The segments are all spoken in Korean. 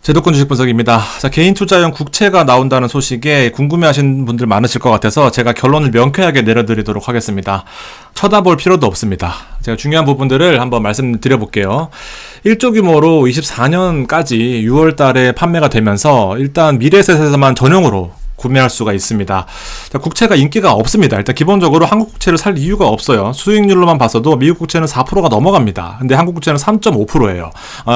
제도권 주식 분석입니다. 자, 개인 투자용 국채가 나온다는 소식에 궁금해하시는 분들 많으실 것 같아서 제가 결론을 명쾌하게 내려드리도록 하겠습니다. 쳐다볼 필요도 없습니다. 제가 중요한 부분들을 한번 말씀드려 볼게요. 1조 규모로 24년까지 6월 달에 판매가 되면서 일단 미래에셋에서만 전용으로 구매할 수가 있습니다. 자, 국채가 인기가 없습니다. 일단 기본적으로 한국 국채를 살 이유가 없어요. 수익률로만 봤어도 미국 국채는 4%가 넘어갑니다. 근데 한국 국채는 3.5%예요.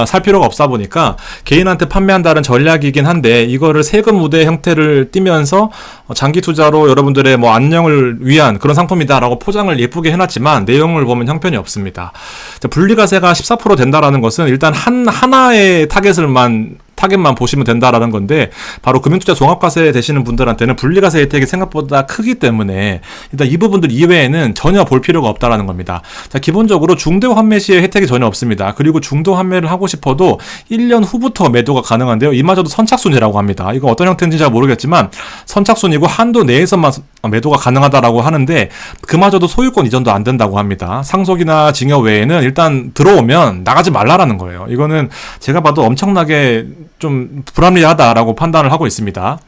살 필요가 없다 보니까 개인한테 판매한다는 전략이긴 한데 이거를 세금 우대 형태를 띠면서 장기 투자로 여러분들의 안녕을 위한 그런 상품이다라고 포장을 예쁘게 해놨지만 내용을 보면 형편이 없습니다. 자, 분리과세가 14% 된다라는 것은 일단 하나의 타겟만 보시면 된다라는 건데 바로 금융투자 종합과세 되시는 분들한테는 분리과세 혜택이 생각보다 크기 때문에 일단 이 부분들 이외에는 전혀 볼 필요가 없다라는 겁니다. 자, 기본적으로 중도 환매 시에 혜택이 전혀 없습니다. 그리고 중도 환매를 하고 싶어도 1년 후부터 매도가 가능한데요. 이마저도 선착순이라고 합니다. 이거 어떤 형태인지 잘 모르겠지만 선착순이고 한도 내에서만 매도가 가능하다라고 하는데 그마저도 소유권 이전도 안 된다고 합니다. 상속이나 증여 외에는 일단 들어오면 나가지 말라라는 거예요. 이거는 제가 봐도 엄청나게 좀 불합리하다라고 판단을 하고 있습니다.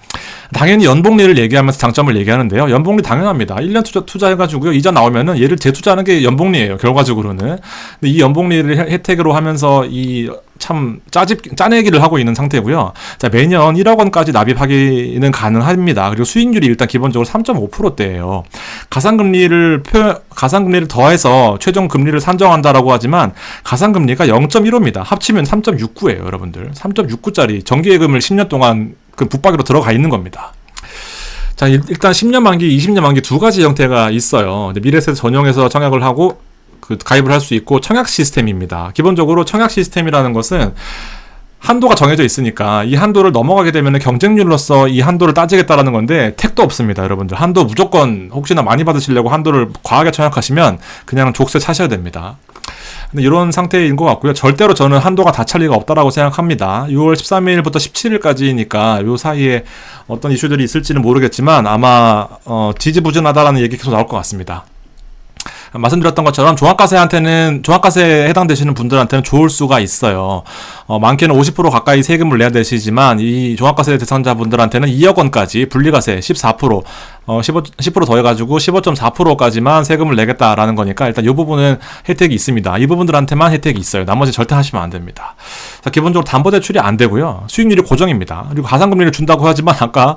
당연히 연복리를 얘기하면서 장점을 얘기하는데요. 연복리 당연합니다. 1년 투자해가지고요. 이자 나오면은 얘를 재투자하는 게 연복리예요. 결과적으로는. 근데 이 연복리를 혜택으로 하면서 참 짜내기를 하고 있는 상태고요. 자, 매년 1억 원까지 납입하기는 가능합니다. 그리고 수익률이 일단 기본적으로 3.5%대예요. 가상금리를 더해서 최종 금리를 산정한다라고 하지만 가상금리가 0.15입니다. 합치면 3.69예요, 여러분들. 3.69짜리 정기예금을 10년 동안 그 붙박이로 들어가 있는 겁니다. 자, 일단 10년 만기, 20년 만기 두 가지 형태가 있어요. 미래에셋 전용해서 청약을 하고 가입을 할 수 있고 청약 시스템입니다. 기본적으로 청약 시스템이라는 것은 한도가 정해져 있으니까 이 한도를 넘어가게 되면 경쟁률로서 이 한도를 따지겠다라는 건데 택도 없습니다. 여러분들 한도 무조건 혹시나 많이 받으시려고 한도를 과하게 청약하시면 그냥 족쇄 차셔야 됩니다. 근데 이런 상태인 것 같고요. 절대로 저는 한도가 다 찰 리가 없다라고 생각합니다. 6월 13일부터 17일까지니까 요 사이에 어떤 이슈들이 있을지는 모르겠지만 아마 지지부진하다라는 얘기 계속 나올 것 같습니다. 말씀드렸던 것처럼 종합과세에 해당되시는 분들한테는 좋을 수가 있어요. 많게는 50% 가까이 세금을 내야 되시지만 이 종합과세 대상자분들한테는 2억 원까지 분리과세 14%, 10% 더해가지고 15.4%까지만 세금을 내겠다라는 거니까 일단 이 부분은 혜택이 있습니다. 이 부분들한테만 혜택이 있어요. 나머지 절대 하시면 안 됩니다. 자, 기본적으로 담보대출이 안 되고요. 수익률이 고정입니다. 그리고 가상금리를 준다고 하지만 아까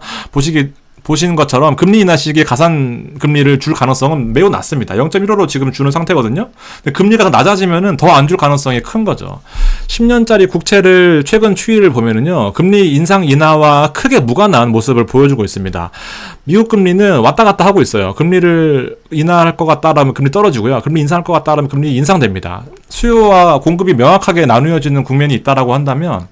보시는 것처럼 금리 인하 시기에 가산금리를 줄 가능성은 매우 낮습니다. 0.15로 지금 주는 상태거든요. 근데 금리가 더 낮아지면은 더 안 줄 가능성이 큰 거죠. 10년짜리 국채를 최근 추이를 보면은요, 금리 인상 인하와 크게 무관한 모습을 보여주고 있습니다. 미국 금리는 왔다 갔다 하고 있어요. 금리를 인하할 것 같다라면 금리 떨어지고요. 금리 인상할 것 같다라면 금리 인상됩니다. 수요와 공급이 명확하게 나누어지는 국면이 있다라고 한다면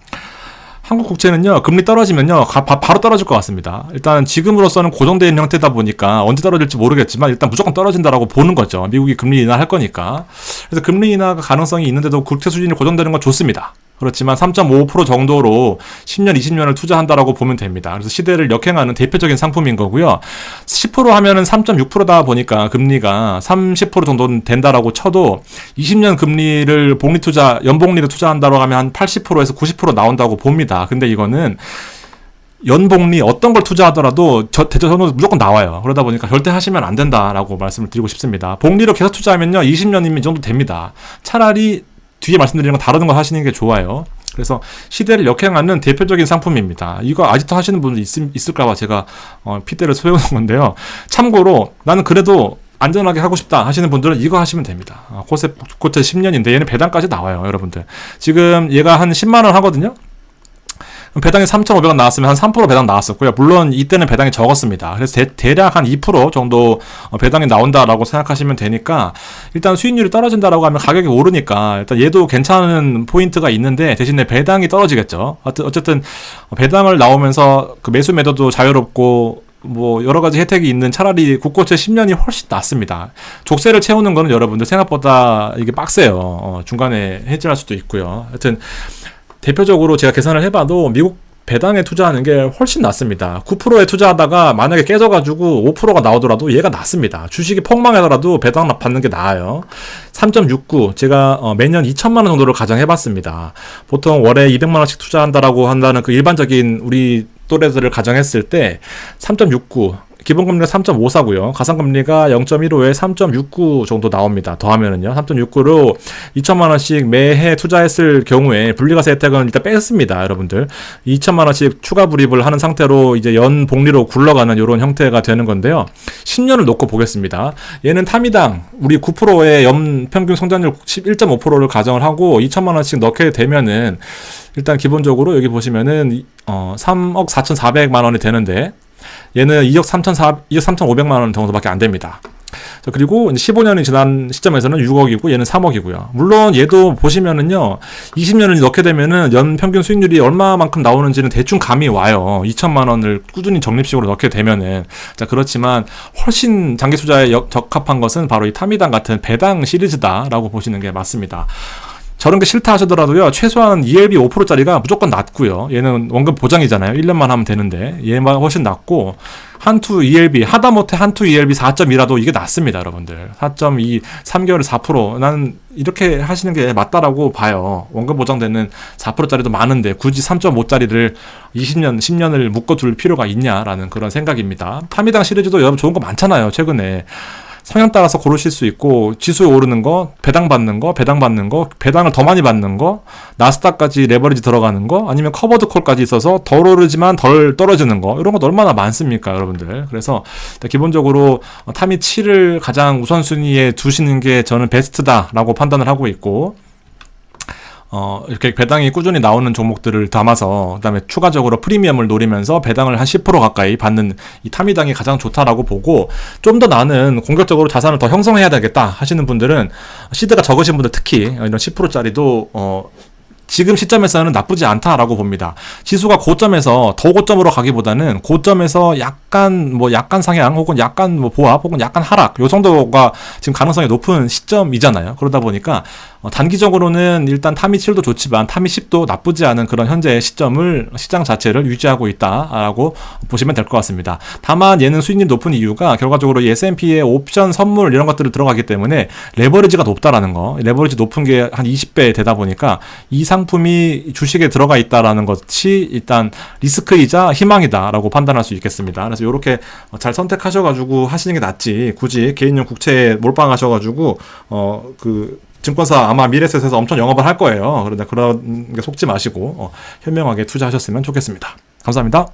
한국 국채는요, 금리 떨어지면요, 바로 떨어질 것 같습니다. 일단 지금으로서는 고정된 형태다 보니까 언제 떨어질지 모르겠지만 일단 무조건 떨어진다라고 보는 거죠. 미국이 금리 인하할 거니까. 그래서 금리 인하가 가능성이 있는데도 국채 수준이 고정되는 건 좋습니다. 그렇지만 3.5% 정도로 10년, 20년을 투자한다라고 보면 됩니다. 그래서 시대를 역행하는 대표적인 상품인 거고요. 10% 하면은 3.6%다 보니까 금리가 30% 정도는 된다라고 쳐도 20년 금리를 연복리를 투자한다고 하면 한 80%에서 90% 나온다고 봅니다. 근데 이거는 연복리 어떤 걸 투자하더라도 대저선으로 무조건 나와요. 그러다 보니까 절대 하시면 안 된다라고 말씀을 드리고 싶습니다. 복리로 계속 투자하면요, 20년이면 이 정도 됩니다. 차라리 뒤에 말씀드리는 건 다른 거 하시는 게 좋아요. 그래서 시대를 역행하는 대표적인 상품입니다. 이거 아직도 하시는 분들 있을까봐 제가 핏대를 세우는 건데요. 참고로 나는 그래도 안전하게 하고 싶다 하시는 분들은 이거 하시면 됩니다. 고채 10년인데 얘는 배당까지 나와요, 여러분들. 지금 얘가 한 10만 원 하거든요. 배당이 3,500원 나왔으면 한 3% 배당 나왔었고요. 물론 이때는 배당이 적었습니다. 그래서 대략 한 2% 정도 배당이 나온다라고 생각하시면 되니까 일단 수익률이 떨어진다라고 하면 가격이 오르니까 일단 얘도 괜찮은 포인트가 있는데 대신에 배당이 떨어지겠죠. 어쨌든 배당을 나오면서 그 매수 매도도 자유롭고 여러 가지 혜택이 있는 차라리 국고채 10년이 훨씬 낫습니다. 족쇄를 채우는 거는 여러분들 생각보다 이게 빡세요. 중간에 해지할 수도 있고요. 하여튼 대표적으로 제가 계산을 해봐도 미국 배당에 투자하는 게 훨씬 낫습니다. 9%에 투자하다가 만약에 깨져가지고 5%가 나오더라도 얘가 낫습니다. 주식이 폭망하더라도 배당 받는 게 나아요. 3.69 제가 매년 2천만 원 정도를 가정해봤습니다. 보통 월에 200만 원씩 투자한다라고 한다는 그 일반적인 우리 또래들을 가정했을 때 3.69 기본금리가 3.54고요. 가상금리가 0.15에 3.69 정도 나옵니다. 더하면은요. 3.69로 2천만 원씩 매해 투자했을 경우에 분리과세 혜택은 일단 뺐습니다. 여러분들. 2천만 원씩 추가 불입을 하는 상태로 이제 연 복리로 굴러가는 이런 형태가 되는 건데요. 10년을 놓고 보겠습니다. 얘는 타미당 우리 9%의 연평균 성장률 11.5%를 가정을 하고 2천만 원씩 넣게 되면은 일단 기본적으로 여기 보시면은 3억 4,400만 원이 되는데 얘는 2억 3,500만 원 정도밖에 안 됩니다. 자, 그리고 15년이 지난 시점에서는 6억이고 얘는 3억이고요. 물론 얘도 보시면은요, 20년을 넣게 되면은 연 평균 수익률이 얼마만큼 나오는지는 대충 감이 와요. 2천만 원을 꾸준히 적립식으로 넣게 되면은. 자, 그렇지만 훨씬 장기 투자에 적합한 것은 바로 이 타미당 같은 배당 시리즈다라고 보시는 게 맞습니다. 저런 게 싫다 하시더라도요, 최소한 ELB 5%짜리가 무조건 낮고요. 얘는 원금 보장이잖아요. 1년만 하면 되는데. 얘만 훨씬 낮고, 한투 ELB, 하다못해 한투 ELB 4.2라도 이게 낮습니다, 여러분들. 4.2, 3개월에 4%. 나는 이렇게 하시는 게 맞다라고 봐요. 원금 보장되는 4%짜리도 많은데, 굳이 3.5짜리를 20년, 10년을 묶어둘 필요가 있냐라는 그런 생각입니다. 타미당 시리즈도 여러분 좋은 거 많잖아요, 최근에. 성향 따라서 고르실 수 있고, 지수에 오르는 거, 배당 받는 거, 배당을 더 많이 받는 거, 나스닥까지 레버리지 들어가는 거, 아니면 커버드 콜까지 있어서 덜 오르지만 덜 떨어지는 거, 이런 거 얼마나 많습니까, 여러분들. 그래서 기본적으로 타미 7을 가장 우선순위에 두시는 게 저는 베스트다라고 판단을 하고 있고, 이렇게 배당이 꾸준히 나오는 종목들을 담아서, 그 다음에 추가적으로 프리미엄을 노리면서 배당을 한 10% 가까이 받는 이 타미당이 가장 좋다라고 보고, 좀 더 나는 공격적으로 자산을 더 형성해야 되겠다 하시는 분들은, 시드가 적으신 분들 특히 이런 10%짜리도, 지금 시점에서는 나쁘지 않다라고 봅니다. 지수가 고점에서 더 고점으로 가기보다는 고점에서 약간 상향 혹은 약간 보합 혹은 약간 하락 요 정도가 지금 가능성이 높은 시점이잖아요. 그러다 보니까 단기적으로는 일단 타미 7도 좋지만 타미 10도 나쁘지 않은 그런 현재 시점을 시장 자체를 유지하고 있다라고 보시면 될 것 같습니다. 다만 얘는 수익률이 높은 이유가 결과적으로 이 S&P의 옵션 선물 이런 것들을 들어가기 때문에 레버리지가 높다라는 거, 레버리지 높은 게 한 20배 되다 보니까 이 상품이 주식에 들어가 있다라는 것이 일단 리스크이자 희망이다라고 판단할 수 있겠습니다. 그래서 이렇게 잘 선택하셔가지고 하시는 게 낫지, 굳이 개인용 국채에 몰빵하셔가지고 증권사 아마 미래에셋에서 엄청 영업을 할 거예요. 그런데 그런 게 속지 마시고 현명하게 투자하셨으면 좋겠습니다. 감사합니다.